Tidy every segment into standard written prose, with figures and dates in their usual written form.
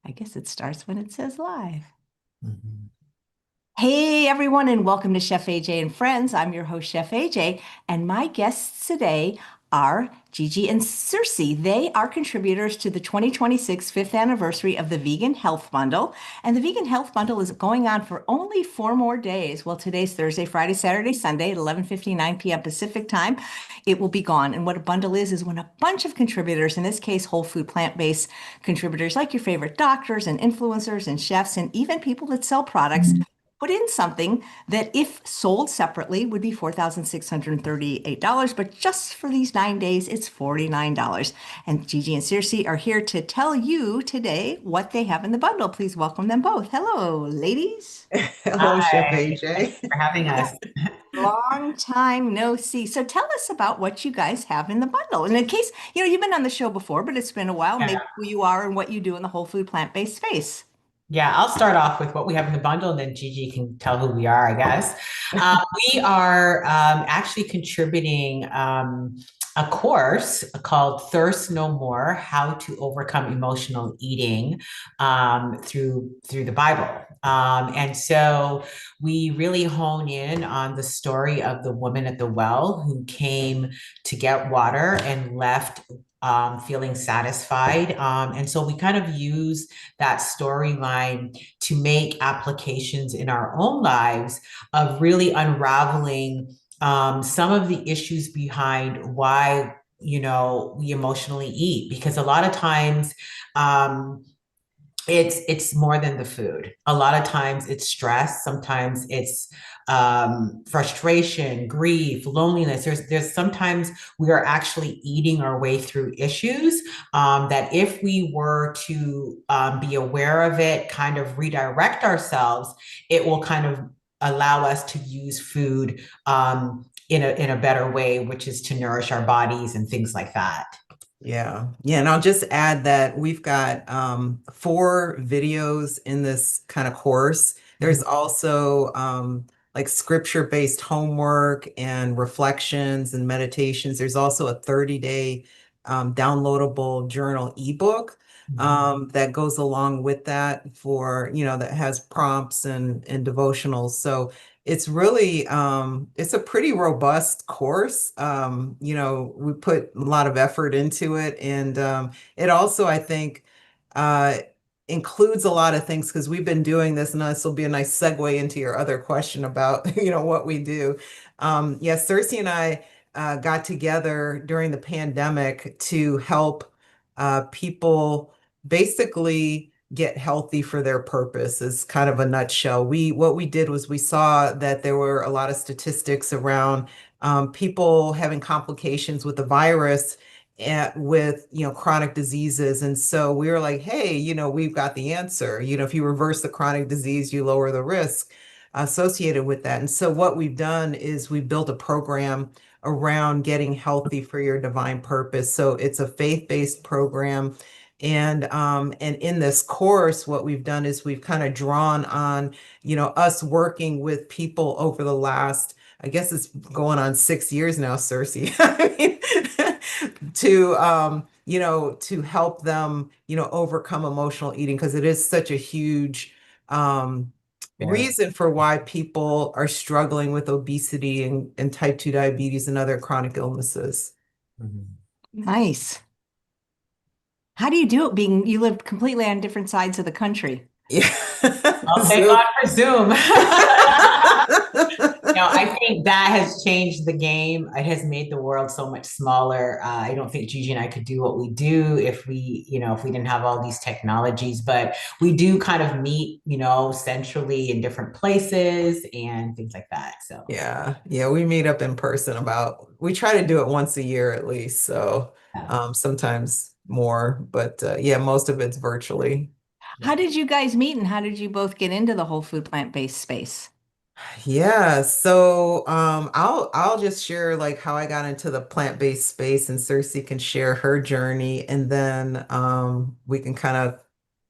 I guess it starts when it says live. Mhm. Hey everyone, and welcome to Chef AJ and Friends. I'm your host, Chef AJ, and my guests today are Gigi and Sersie. They are contributors to the 2026 fifth anniversary of the Vegan Health Bundle. And the Vegan Health Bundle is going on for only 4 more days. Well, today's Thursday, Friday, Saturday, Sunday at 11:59 p.m. Pacific time. It will be gone. And what a bundle is when a bunch of contributors, in this case, whole food, plant-based contributors like your favorite doctors and influencers and chefs and even people that sell products put in something that, if sold separately, would be $4,638. But just for these 9 days, it's $49. And Gigi and Circe are here to tell you today what they have in the bundle. Please welcome them both. Hello, ladies. Hello, Chef Hi, thanks AJ. for having us. Long time no see. So tell us about what you guys have in the bundle. And in case, you've been on the show before, but it's been a while, Yeah, maybe who you are and what you do in the whole food plant-based space. yeah, I'll start off with what we have in the bundle, and then Gigi can tell who we are, I guess. We are actually contributing a course called Thirst No More: How to Overcome Emotional Eating through the Bible. And so we really hone in on the story of the woman at the well who came to get water and left feeling satisfied. And so we kind of use that storyline to make applications in our own lives of really unraveling some of the issues behind why we emotionally eat, because a lot of times it's more than the food. A lot of times it's stress. Sometimes it's frustration, grief, loneliness. There's sometimes we are actually eating our way through issues that, if we were to be aware of it, kind of redirect ourselves, it will kind of allow us to use food in a better way, which is to nourish our bodies and things like that. Yeah. Yeah. And I'll just add that we've got 4 videos in this kind of course. Mhm. There's also like scripture-based homework and reflections and meditations. There's also a 30-day downloadable journal ebook Mhm. that goes along with that that has prompts and devotionals. So it's really it's a pretty robust course. We put a lot of effort into it, and it also, I think, uh, includes a lot of things because we've been doing this, and this will be a nice segue into your other question about what we do. Yeah, Cersei and I got together during the pandemic to help people basically get healthy for their purpose, is kind of a nutshell. What we did was we saw that there were a lot of statistics around people having complications with the virus and with chronic diseases. And so we were like, hey, we've got the answer. If you reverse the chronic disease, you lower the risk associated with that. And so what we've done is we built a program around getting healthy for your divine purpose. So it's a faith-based program. And in this course, what we've done is we've kind of drawn on, us working with people over the last, I guess it's going on 6 years now, Cersei. I mean, to help them, overcome emotional eating, because it is such a huge Very. reason for why people are struggling with obesity and type 2 diabetes and other chronic illnesses. Mhm. Nice. How do you do it being you live completely on different sides of the country? Yeah. Well, thank So God for Zoom. I think that has changed the game. It has made the world so much smaller. I don't think Gigi and I could do what we do if we didn't have all these technologies. But we do kind of meet, centrally in different places and things like that. So, yeah, yeah, we meet up in person we try to do it once a year at least. So yeah. sometimes more, but yeah, most of it's virtually. How did you guys meet and how did you both get into the whole food plant-based space? Yeah, so I'll just share like how I got into the plant-based space, and Cersei can share her journey, and then we can kind of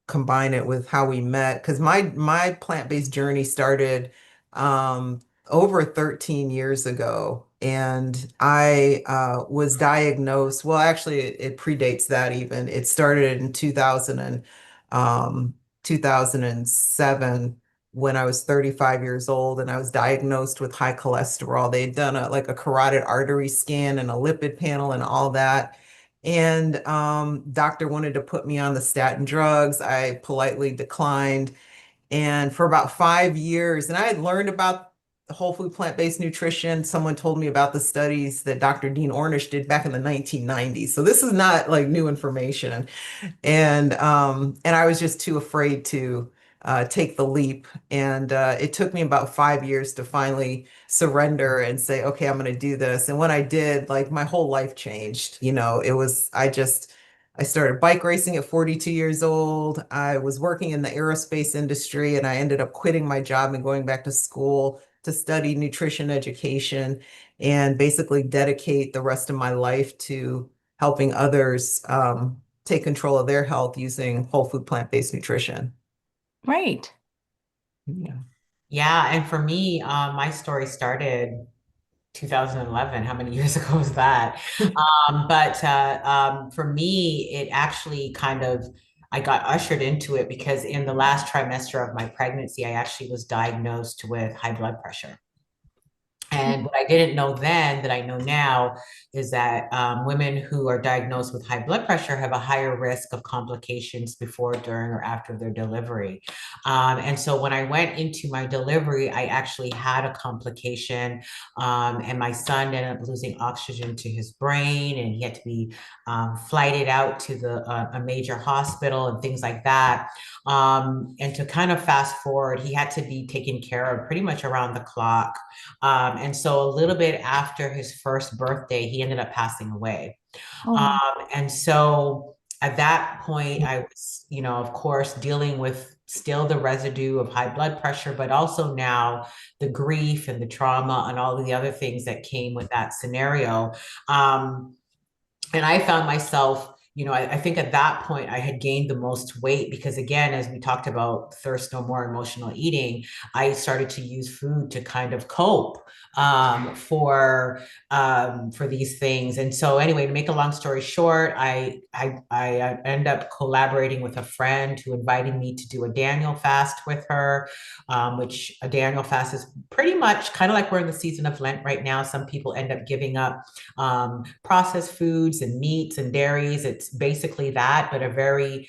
combine it with how we met, because my plant-based journey started um over 13 years ago, and I was diagnosed, well, actually it predates that even. It started in 2011, 2007 when I was 35 years old and I was diagnosed with high cholesterol. They had done like a carotid artery scan and a lipid panel and all that. And doctor wanted to put me on the statin drugs. I politely declined. And for about 5 years, and I had learned about whole food plant-based nutrition. Someone told me about the studies that Dr. Dean Ornish did back in the 1990s. So this is not like new information. And I was just too afraid to take the leap. And it took me about 5 years to finally surrender and say, okay, I'm going to do this. And when I did, like my whole life changed. I started bike racing at 42 years old. I was working in the aerospace industry and I ended up quitting my job and going back to school to study nutrition education and basically dedicate the rest of my life to helping others take control of their health using whole food plant-based nutrition. Right. Yeah. Yeah, and for me, my story started 2011. How many years ago was that? But for me, it actually I got ushered into it because in the last trimester of my pregnancy, I actually was diagnosed with high blood pressure. And what I didn't know then that I know now is that women who are diagnosed with high blood pressure have a higher risk of complications before, during, or after their delivery. And so when I went into my delivery, I actually had a complication, and my son ended up losing oxygen to his brain, and he had to be flighted out to a major hospital and things like that. And to kind of fast forward, he had to be taken care of pretty much around the clock. And so a little bit after his first birthday, he ended up passing away. Um, Oh, and so at that point, I was, of course, dealing with still the residue of high blood pressure, but also now the grief and the trauma and all of the other things that came with that scenario. Um, and I found myself, I think at that point I had gained the most weight because, again, as we talked about thirst no more emotional eating, I started to use food to kind of cope for these things. And so, anyway, to make a long story short, I end up collaborating with a friend who invited me to do a Daniel fast with her, which a Daniel fast is pretty much kind of like we're in the season of Lent right now. Some people end up giving up processed foods and meats and dairies. It's basically that, but a very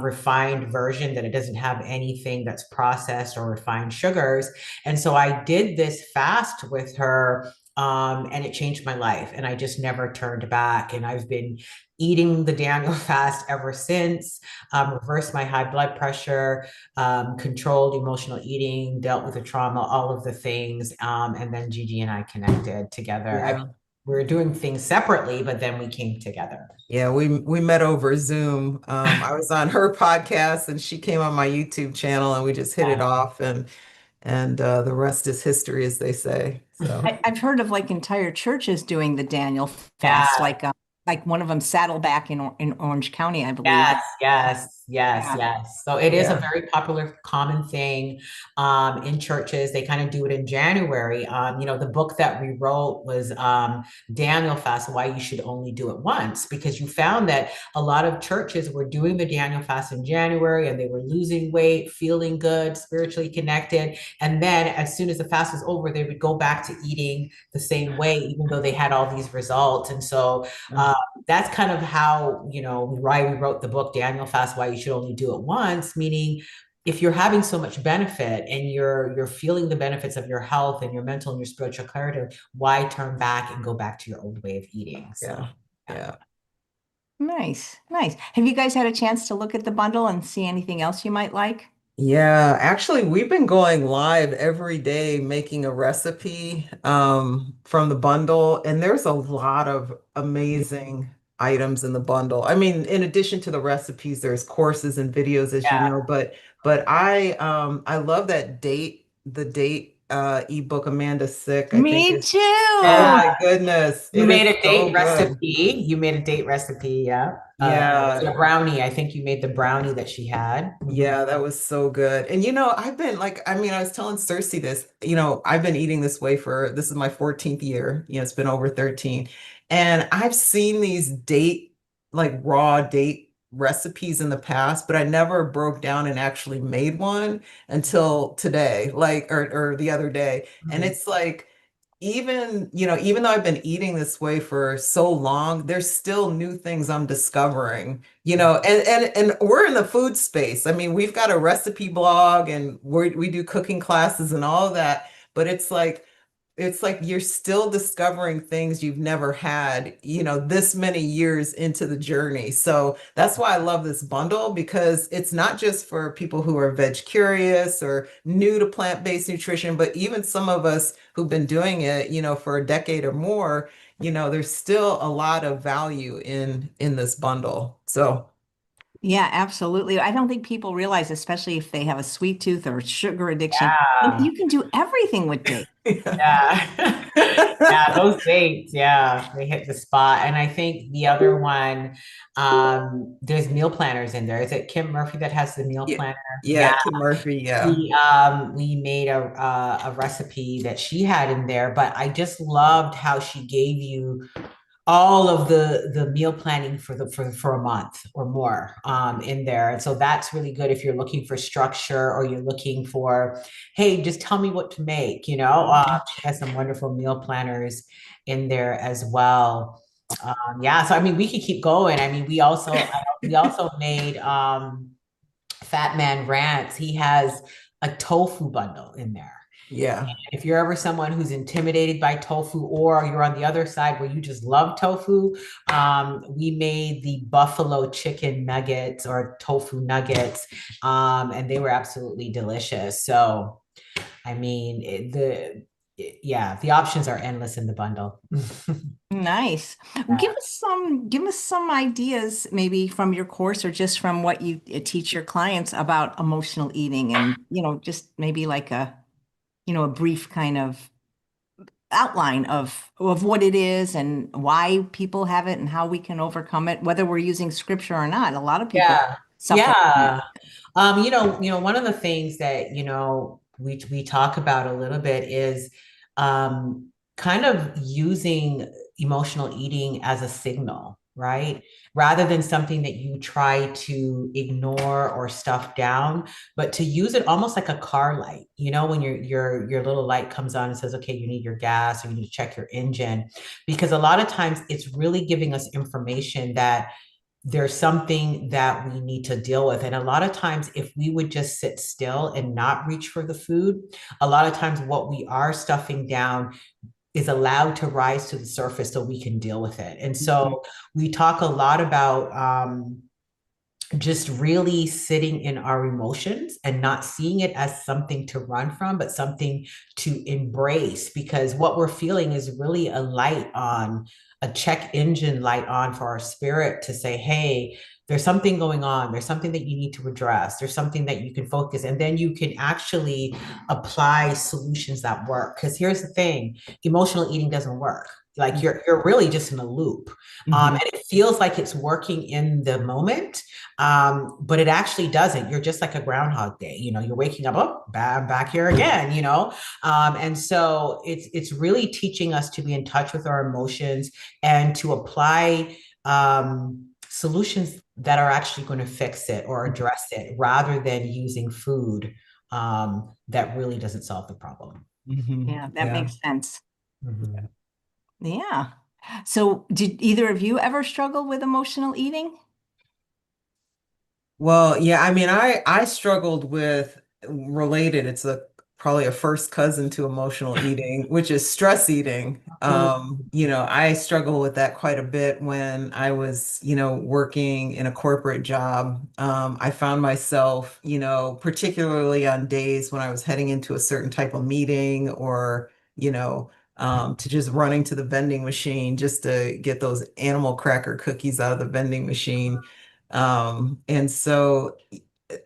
refined version that it doesn't have anything that's processed or refined sugars. And so I did this fast with her. And it changed my life, and I just never turned back. And I've been eating the Daniel fast ever since. Reversed my high blood pressure, controlled emotional eating, dealt with the trauma, all of the things. And then Gigi and I connected together. I mean, Yeah. we were doing things separately, but then we came together. Yeah, we met over Zoom. I was on her podcast and she came on my YouTube channel and we just hit it off and the rest is history, as they say. So I've heard of like entire churches doing the Daniel fast, Yeah. like one of them Saddleback in Orange County, I believe. Yes. Yeah. So it is a yeah, very popular, common thing in churches. They kind of do it in January. The book that we wrote was Daniel Fast, Why You Should Only Do It Once, because you found that a lot of churches were doing the Daniel Fast in January and they were losing weight, feeling good, spiritually connected. And then as soon as the fast was over, they would go back to eating the same way, even though they had all these results. And so yeah, uh, that's kind of how, why we wrote the book, Daniel Fast, Why You Should Only Do It Once, meaning if you're having so much benefit and you're feeling the benefits of your health and your mental and your spiritual clarity, why turn back and go back to your old way of eating? So, yeah, yeah. yeah. Nice, nice. Have you guys had a chance to look at the bundle and see anything else you might like? Yeah, actually, we've been going live every day making a recipe from the bundle, and there's a lot of amazing items in the bundle. I mean, in addition to the recipes, there's courses and videos, as you Yeah. know, but I love that the date ebook Amanda Sick, I think Me is oh too. my goodness, You it made is a so date good. recipe. You made a date recipe, yeah. Was it Yeah, a brownie? I think you made the brownie that she had. Mhm. yeah, that was so good. And I've been like, I mean, I was telling Cersei this, I've been eating this way this is my 14th year. It's been over 13. And I've seen these like raw date recipes in the past, but I never broke down and actually made one until today, like, or the other day. And Mhm. it's like, even, even though I've been eating this way for so long, there's still new things I'm discovering, and we're in the food space. I mean, we've got a recipe blog and we do cooking classes and all of that, but it's like you're still discovering things you've never had, this many years into the journey. So that's why I love this bundle, because it's not just for people who are veg curious or new to plant-based nutrition, but even some of us who've been doing it, for a decade or more, there's still a lot of value in this bundle. So Yeah, absolutely. I don't think people realize, especially if they have a sweet tooth or sugar addiction, Yeah. you can do everything with dates. Yeah. Yeah, those dates, yeah, they hit the spot. And I think the other one, there's meal planners in there. Is it Kim Murphy that has the meal yeah, planner? yeah, Yeah. Kim Murphy, yeah. We made a recipe that she had in there, but I just loved how she gave you all of the meal planning for a month or more in there. And so that's really good if you're looking for structure or you're looking for, hey, just tell me what to make, she has some wonderful meal planners in there as well. Yeah, so I mean we could keep going. I mean we also made Fat Man Rants. He has a tofu bundle in there. Yeah. If you're ever someone who's intimidated by tofu, or you're on the other side where you just love tofu, we made the buffalo chicken nuggets or tofu nuggets, and they were absolutely delicious. So, I mean, yeah, the options are endless in the bundle. Nice. Well, give us some ideas, maybe from your course or just from what you teach your clients about emotional eating, and just maybe like a brief kind of outline of what it is and why people have it and how we can overcome it, whether we're using scripture or not. A lot of people Yeah. suffer from it. Yeah. One of the things that, we talk about a little bit is kind of using emotional eating as a signal, right? Rather than something that you try to ignore or stuff down, but to use it almost like a car light, when your little light comes on and says, okay, you need your gas or you need to check your engine. Because a lot of times it's really giving us information that there's something that we need to deal with. And a lot of times, if we would just sit still and not reach for the food, a lot of times what we are stuffing down is allowed to rise to the surface so we can deal with it. And Mhm. so we talk a lot about just really sitting in our emotions and not seeing it as something to run from, but something to embrace, because what we're feeling is really a light on, a check engine light on for our spirit to say, hey, there's something going on. There's something that you need to address. There's something that you can focus, and then you can actually apply solutions that work. Because here's the thing, emotional eating doesn't work. Like you're really just in a loop. Mhm. And it feels like it's working in the moment, but it actually doesn't. You're just like a Groundhog Day. You're waking up, oh, I'm back here again. And so it's really teaching us to be in touch with our emotions and to apply solutions that are actually going to fix it or address it, rather than using food that really doesn't solve the problem. Mhm. Yeah, that Yeah. makes sense. Mhm. Yeah. So, did either of you ever struggle with emotional eating? Well, yeah, I mean, I struggled with related. It's a probably a first cousin to emotional eating, which is stress eating. I struggle with that quite a bit when I was, working in a corporate job. I found myself, particularly on days when I was heading into a certain type of meeting or, to just running to the vending machine just to get those animal cracker cookies out of the vending machine. And so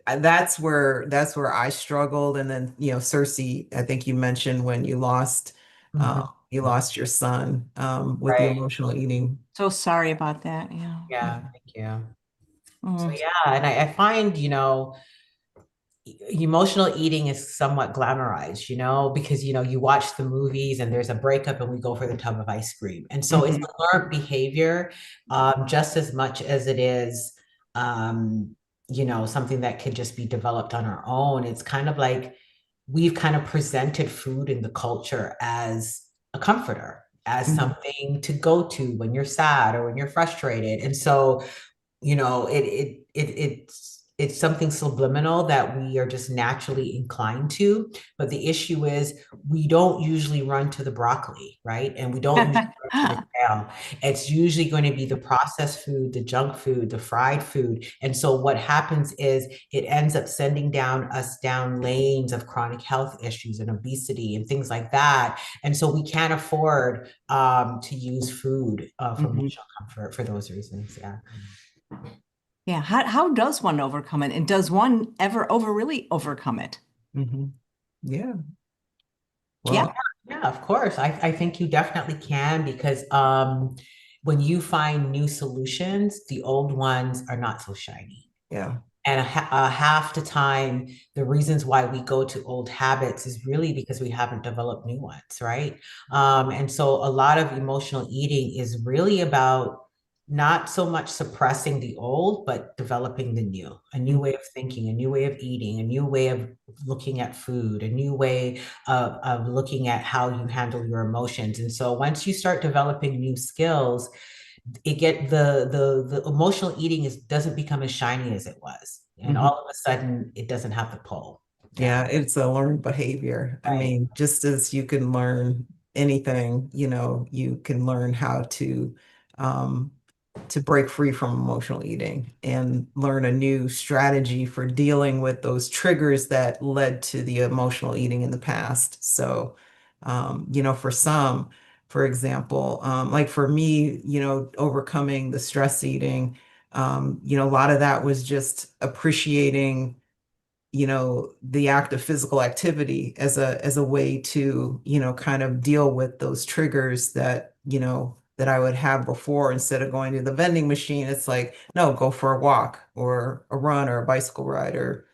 that's where I struggled. And then, Cersei, I think you mentioned when Mhm. you lost your son with the Right. emotional eating. So sorry about that. Yeah. Yeah. Thank you. So Mm. yeah, and I find, emotional eating is somewhat glamorized, because you watch the movies and there's a breakup and we go for the tub of ice cream. And so it's Mhm. a learned behavior, just as much as it is um, something that could just be developed on our own. It's kind of like we've kind of presented food in the culture as a comforter, as something to go to when you're sad or when you're frustrated. And so it's something subliminal that we are just naturally inclined to. But the issue is we don't usually run to the broccoli, right? And we don't usually run to the kale. It's usually going to be the processed food, the junk food, the fried food. And so what happens is it ends up sending us down lanes of chronic health issues and obesity and things like that. And so we can't afford to use food for emotional comfort for those reasons. Yeah. Yeah. How does one overcome it? And does one ever really overcome it? Yeah. Yeah. Well, Yeah, of course. I think you definitely can because when you find new solutions, the old ones are not so shiny. yeah. And half the time, the reasons why we go to old habits is really because we haven't developed new ones, right? And so a lot of emotional eating is really about not so much suppressing the old, but developing the new, a new way of thinking, a new way of eating, a new way of looking at food, a new way of looking at how you handle your emotions. And so once you start developing new skills, the emotional eating doesn't become as shiny as it was, and all of a sudden it doesn't have the pull. Yeah, it's a learned behavior. I Right. mean, just as you can learn anything, you can learn how um, to break free from emotional eating and learn a new strategy for dealing with those triggers that led to the emotional eating in the past. So, for some, for example, like for me, overcoming the stress eating, a lot of that was just appreciating the act of physical activity as a way to, kind of deal with those triggers that I would have before. Instead of going to the vending machine, it's like, no, go for a walk or a run or a bicycle ride or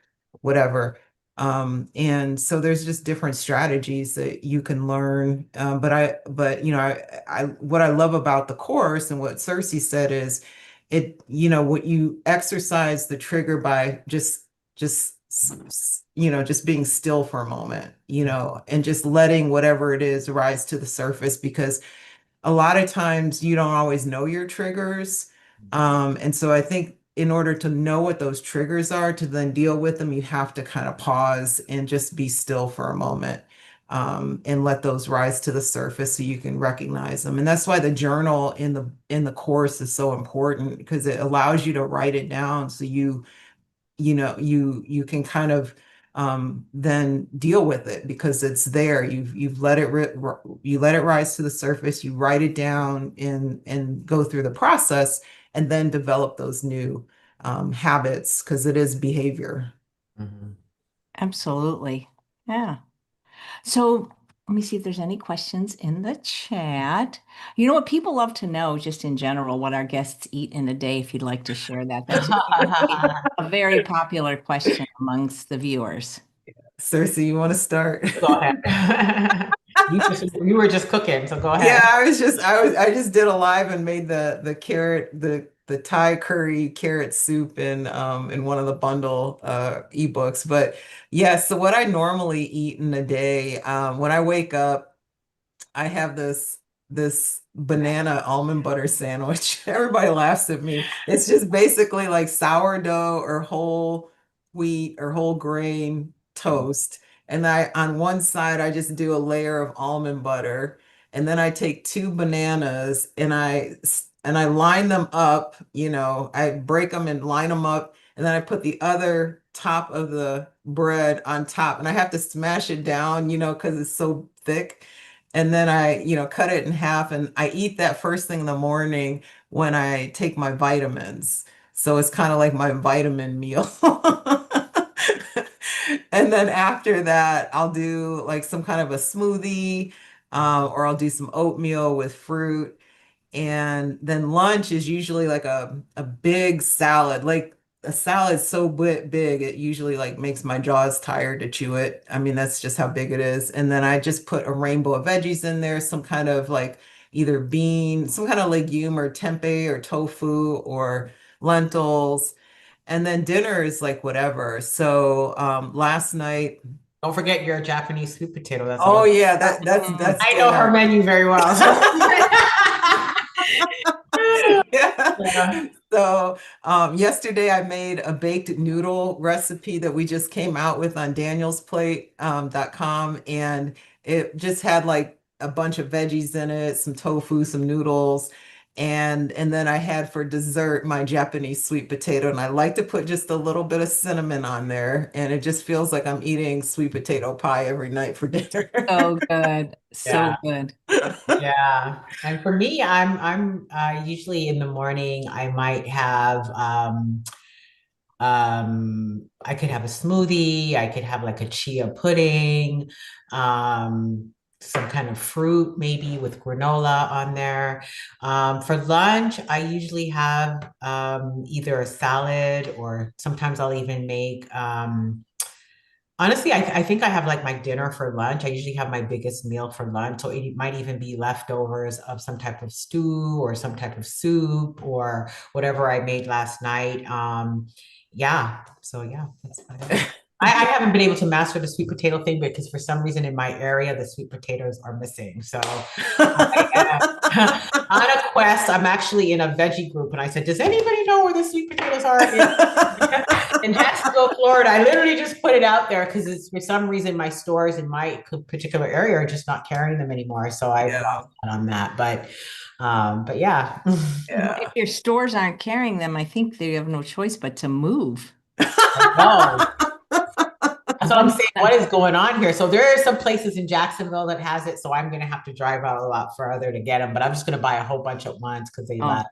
whatever. And so there's just different strategies that you can learn. What I love about the course and what Sersie said is what you exercise the trigger by just being still for a moment, and just letting whatever it is rise to the surface, because a lot of times you don't always know your triggers. And so I think in order to know what those triggers are, to then deal with them, you have to kind of pause and just be still for a moment, and let those rise to the surface so you can recognize them. And that's why the journal in the course is so important, because it allows you to write it down so you can kind of then deal with it because it's there. You've let you let it rise to the surface. You write it down and go through the process, and then develop those new habits, because it is behavior. Absolutely. Yeah. So let me see if there's any questions in the chat. You know what people love to know, just in general, what our guests eat in a day. If you'd like to share that, that's a very popular question amongst the viewers. Cersei, you want to start? Go ahead. You were just cooking, so go Yeah, ahead. I just did a live and made the carrot the Thai curry carrot soup in one of the bundle ebooks. But yeah, so what I normally eat in a day, when I wake up, I have this banana almond butter sandwich. Everybody laughs at me. It's just basically like sourdough or whole wheat or whole grain toast. And on one side I just do a layer of almond butter. And then I take two bananas and I line them up, I break them and line them up. And then I put the other top of the bread on top. And I have to smash it down, because it's so thick. And then I, cut it in half, and I eat that first thing in the morning when I take my vitamins. So it's kind of like my vitamin meal. And then after that, I'll do like some kind of a smoothie, or I'll do some oatmeal with fruit. And then lunch is usually like a big salad. Like a salad so big, it usually like makes my jaws tired to chew it. I mean, that's just how big it is. And then I just put a rainbow of veggies in there, some kind of like some kind of legume or tempeh or tofu or lentils. And then dinner is like whatever. So last night, Don't forget your Japanese sweet potato. That's oh always. yeah, that's I know her dinner. menu very well. So. Yeah. So yesterday I made a baked noodle recipe that we just came out with on danielsplate.com, and it just had like a bunch of veggies in it, some tofu, some noodles, and then I had for dessert my Japanese sweet potato, and I like to put just a little bit of cinnamon on there, and it just feels like I'm eating sweet potato pie every night for dinner. So good. Yeah. So good. Yeah. And for me, I'm usually in the morning, I might have I could have a smoothie, I could have like a chia pudding, some kind of fruit maybe with granola on there. For lunch, I usually have either a salad, or sometimes I'll even make honestly, I think I have like my dinner for lunch. I usually have my biggest meal for lunch. So it might even be leftovers of some type of stew or some type of soup or whatever I made last night. Yeah. So yeah, that's what I do. I haven't been able to master the sweet potato thing because for some reason in my area, the sweet potatoes are missing. So I am on a quest. I'm actually in a veggie group, and I said, "Does anybody know where the sweet potatoes are in Jacksonville, Florida?" I literally just put it out there because it's for some reason my stores in my particular area are just not carrying them anymore. So I've Yeah, lost out on that. But yeah. Well, if yeah. your stores aren't carrying them, I think they have no choice but to move. I know. That's what I'm saying. What is going on here? So there are some places in Jacksonville that has it. So I'm gonna have to drive out a lot further to get them. But I'm just gonna buy a whole bunch at once because they Oh, last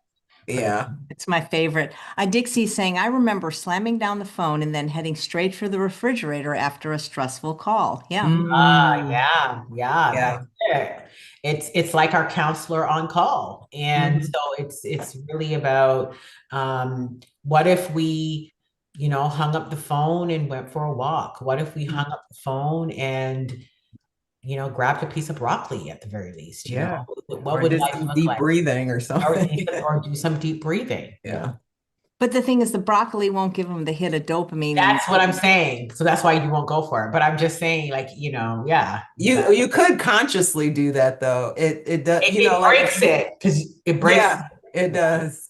for the. Yeah. it's my favorite. Dixie's saying, I remember slamming down the phone and then heading straight for the refrigerator after a stressful call. Yeah. Mm, Yeah, yeah. that's it. It's like our counselor on call. And Mhm. so it's really about what if we, hung up the phone and went for a walk? What if we hung up the phone and, grabbed a piece of broccoli at the very least, Yeah. What Or would did life some look deep like? breathing or Or, something. or do some deep breathing. Yeah. But the thing is, the broccoli won't give them the hit of dopamine. And That's what I'm saying. So that's why you won't go for it. But I'm just saying, like, yeah, You could consciously do that though. It does, it like breaks it because it breaks. yeah, it does.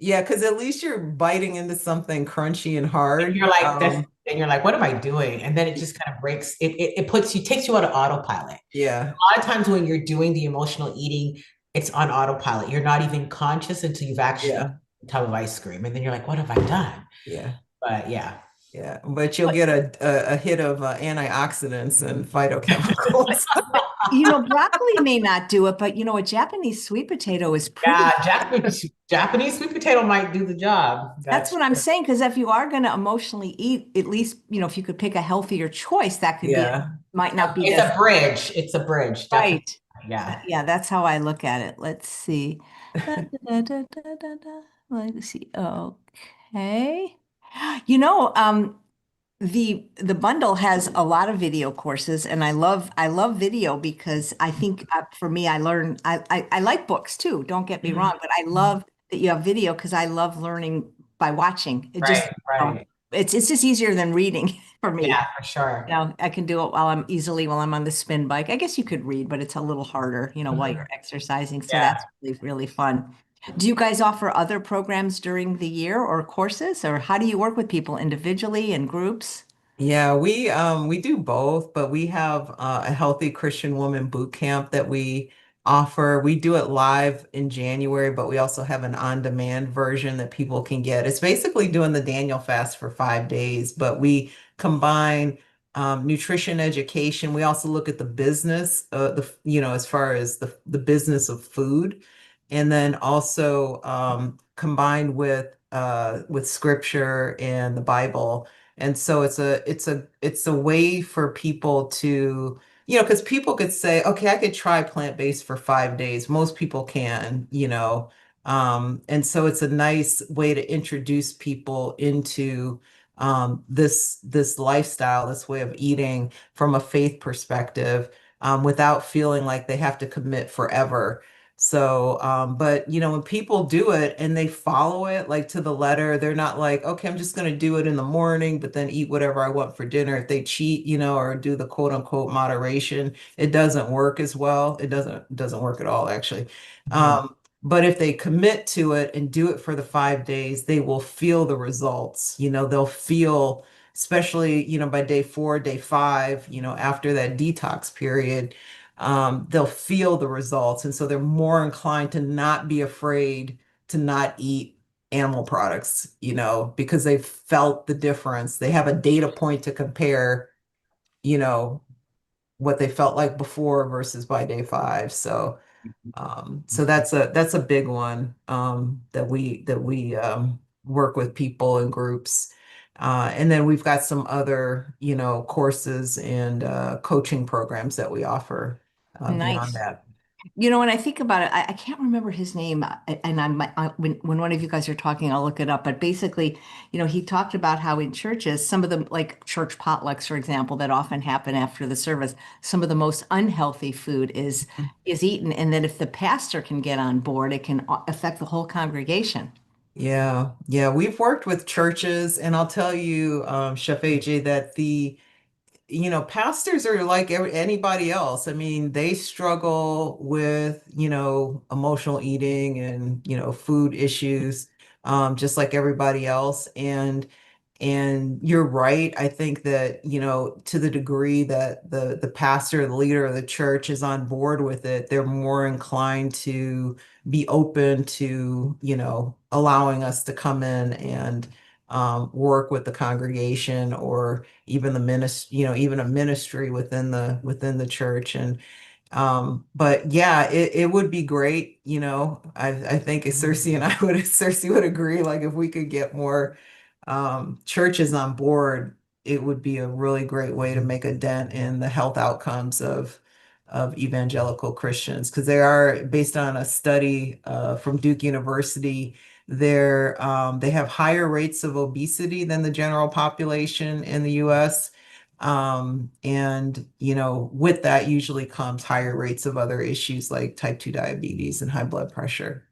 Yeah, because at least you're biting into something crunchy and And hard. you're like this, and you're like, what am I doing? And then it just kind of breaks. It puts you takes you out of autopilot. Yeah, A lot of times when you're doing the emotional eating, it's on autopilot. You're not even conscious until you've actually yeah, eaten a tub of ice cream, and then you're like, what have I done? yeah, But yeah. yeah. But you'll get a hit of antioxidants and phytochemicals. broccoli may not do it, but a Japanese sweet potato is pretty. Yeah, Japanese sweet potato might do the job. That's That's what I'm saying. Because if you are going to emotionally eat, at least, if you could pick a healthier choice, that could be, Yeah. might not be it's as a bridge. It's a bridge, definitely. right. Yeah. Yeah, that's how I look at it. Let's see. Da, da, da, da, da, da, da. Let's see. Okay. You know, the bundle has a lot of video courses, and I love video because I think for me I learn I like books too, don't get me Mhm. wrong, but I love that you have video because I love learning by watching. It just Right, right. it's just easier than reading for me. Yeah, for sure. I can do it while I'm on the spin bike. I guess you could read, but it's a little harder, while Mhm. you're exercising. So Yeah. that's really, really fun. Do you guys offer other programs during the year or courses, or how do you work with people individually and groups? Yeah, we do both, but we have a healthy Christian woman boot camp that we offer. We do it live in January, but we also have an on-demand version that people can get. It's basically doing the Daniel fast for 5 days, but we combine nutrition education. We also look at the business, as far as the business of food, and then also combined with scripture and the Bible. And so it's a way for people to, because people could say, okay, I could try plant-based for 5 days. Most people can, and so it's a nice way to introduce people into this lifestyle, this way of eating from a faith perspective, without feeling like they have to commit forever. So, but when people do it and they follow it like to the letter, they're not like, okay, I'm just going to do it in the morning, but then eat whatever I want for dinner. If they cheat, or do the quote unquote moderation, it doesn't work as well. It doesn't work at all, actually. Mhm. But if they commit to it and do it for the 5 days, they will feel the results. They'll feel, especially, by day 4, day 5, after that detox period, they'll feel the results. And so they're more inclined to not be afraid to not eat animal products, because they've felt the difference. They have a data point to compare, you know, what they felt like before versus by day 5. So that's a big one, that we work with people and groups. And then we've got some other, courses and coaching programs that we offer beyond Nice. that. When I think about it, I can't remember his name, and when one of you guys are talking, I'll look it up. But basically, he talked about how in churches, some of the like church potlucks, for example, that often happen after the service, some of the most unhealthy food is eaten, and that if the pastor can get on board, it can affect the whole congregation. Yeah, yeah, we've worked with churches, and I'll tell you, Chef AJ, that pastors are like anybody else. I mean, they struggle with, emotional eating and, food issues, just like everybody else. And you're right. I think that, to the degree that the pastor, the leader of the church is on board with it, they're more inclined to be open to, allowing us to come in and work with the congregation, or even the ministry, even a ministry within the church. But yeah, it would be great. I think Cersei and I would Cersei would agree, like if we could get more churches on board, it would be a really great way to make a dent in the health outcomes of evangelical Christians, because they are, based on a study from Duke University, they have higher rates of obesity than the general population in the US. And with that usually comes higher rates of other issues like type 2 diabetes and high blood pressure.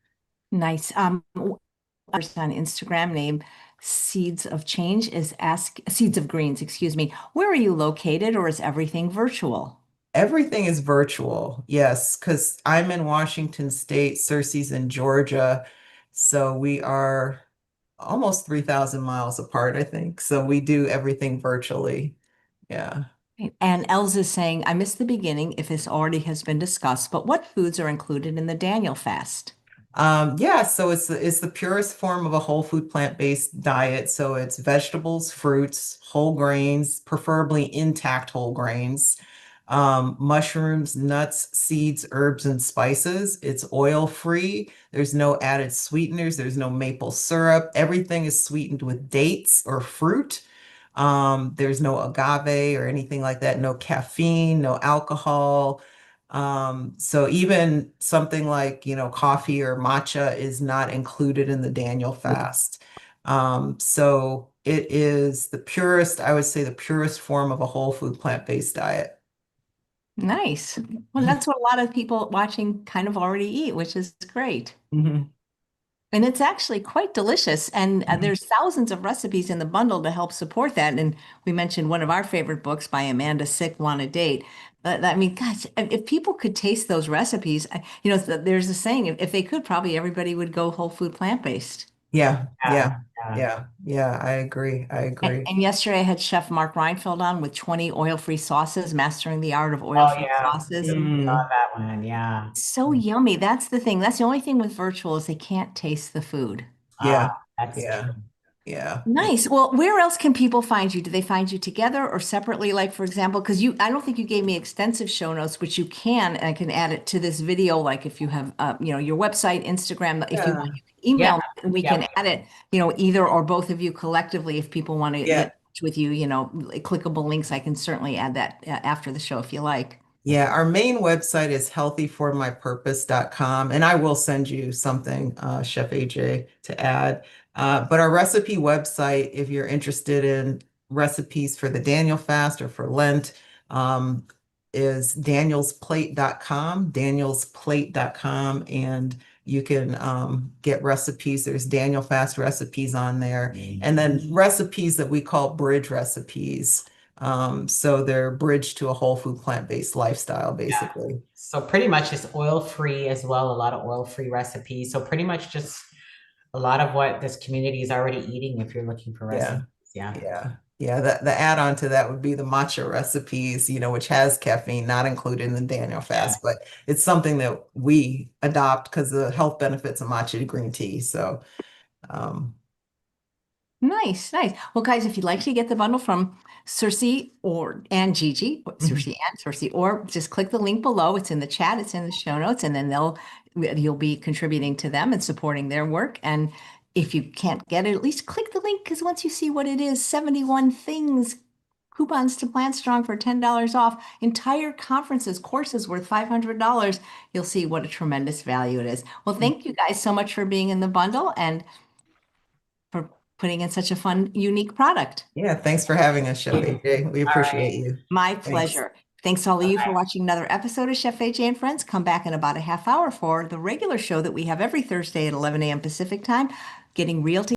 Nice. Person on Instagram named Seeds of Change is ask Seeds of Greens, excuse me. Where are you located, or is everything virtual? Everything is virtual, yes, because I'm in Washington State, Cersei's in Georgia, so we are almost 3,000 miles apart, I think. So we do everything virtually. Yeah. And Els is saying, I missed the beginning if this already has been discussed, but what foods are included in the Daniel fast? Yeah, so it's the purest form of a whole food plant-based diet. So it's vegetables, fruits, whole grains, preferably intact whole grains, mushrooms, nuts, seeds, herbs, and spices. It's oil free. There's no added sweeteners. There's no maple syrup. Everything is sweetened with dates or fruit. There's no agave or anything like that. No caffeine, no alcohol. So even something like, coffee or matcha is not included in the Daniel fast. So it is the purest, I would say, the purest form of a whole food plant-based diet. Nice. Well, that's what a lot of people watching kind of already eat, which is great. Mhm. And it's actually quite delicious. And Mhm. there's thousands of recipes in the bundle to help support that. And we mentioned one of our favorite books by Amanda Sick, Want a Date. But I mean, gosh, if people could taste those recipes, there's a saying, if they could, probably everybody would go whole food plant-based. Yeah, Yeah, yeah, yeah. yeah, yeah, I agree. I agree. And yesterday I had Chef Mark Reinfeld on with 20 oil-free sauces, mastering the art of Oh oil-free yeah. sauces. Saw Mm, that one. Yeah. So yummy. That's the thing. That's the only thing with virtual is they can't taste the food. Ah, yeah, that's yeah, true. yeah, yeah. Nice. Well, where else can people find you? Do they find you together or separately? Like, for example, because I don't think you gave me extensive show notes, which you can, and I can add it to this video. Like, if you have, your website, Instagram, if you want, Yeah, you can Yeah. email me and we Yeah. can add it, either or both of you collectively. If people want to get yeah. in touch with you, clickable links, I can certainly add that after the show if you like. Yeah, our main website is healthyformypurpose.com, and I will send you something, Chef AJ, to add. But our recipe website, if you're interested in recipes for the Daniel fast or for Lent, um, is danielsplate.com, and you can get recipes. There's Daniel Fast recipes on there, and then recipes that we call bridge recipes. So they're bridge to a whole food plant-based lifestyle, basically. So pretty much it's oil-free as well, a lot of oil-free recipes. So pretty much just a lot of what this community is already eating if you're looking for Yeah. recipes. Yeah. Yeah. Yeah. The add-on to that would be the matcha recipes, which has caffeine, not included in the Daniel Yeah. fast, but it's something that we adopt because the health benefits of matcha green tea. So, um, Nice, nice. Well, guys, if you'd like to get the bundle from Circe and Gigi, Circe mhm. and Circe, or just click the link below. It's in the chat, it's in the show notes, and then you'll be contributing to them and supporting their work. And if you can't get it, at least click the link, because once you see what it is, 71 things, coupons to Plant Strong for $10 off, entire conferences, courses worth $500, you'll see what a tremendous value it is. Well, thank you guys so much for being in the bundle and for putting in such a fun, unique product. Yeah. Thanks for having us, Chef AJ. We All right. appreciate you. My Thanks. pleasure. Thanks to all of you for Bye. watching another episode of Chef AJ and Friends. Come back in about a half hour for the regular show that we have every Thursday at 11 a.m. Pacific time, getting real to